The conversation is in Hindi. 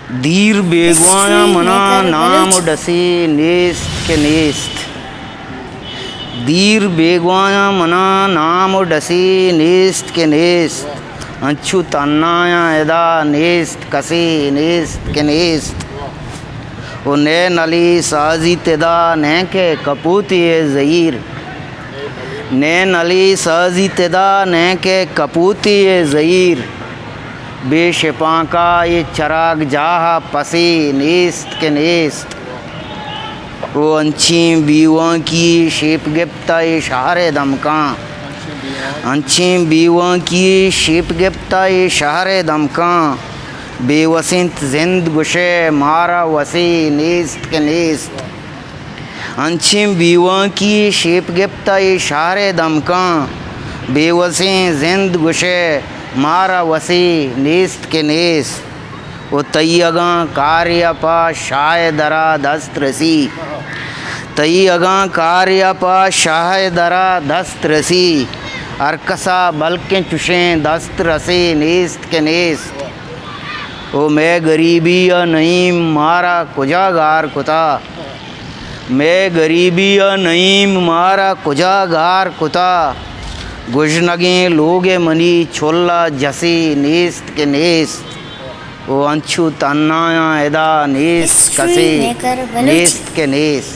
धीर बेगवाया मना नाम डसे नेस्त के नेस्त। धीर बेगवाया मना नाम डसे नेस्त के नेस्त। अंशु तन्नाया यदा नेस्त कसे नेस्त के नेस्त। ओ ने नली साजी तेदा ने के कपूती ज़हीर। ने नली साजी तेदा ने के कपूती ज़हीर। बेशपा का ये चराग जाहा पसी नेस्त के नेस्त। वो अंशी बीवा की शेप गिप्ता ये शहर दमका। अंशी बीवा की शेप गिप्ता ये शहर दमका। बेवसिंत जिंद गुशे मारा वसी नेस्त के नेस्त। अंशी बीवा की शेप गिप्ता ये शहर दमका। बेवसी जिंद गुशे मारा वसी नेस्त के नेस्त। वो तैयगा कार्यपा शाय दरा दस्त रसी। तैयगा कार्यपा शाय दरा दस्त रसी। अरकसा बल्कि चुशें दस्त रसी नेस्त के नेस्त। ओ मैं गरीबी या नईम मारा कुजागार कुता। मैं गरीबी या नईम मारा कुजागार कुता। गुजनगे लोगे मनी छोला जसी नेस्त के नेस्त। वो अंशु तन्नाया एदा नेस्त कसे नेस्त के नेस्त।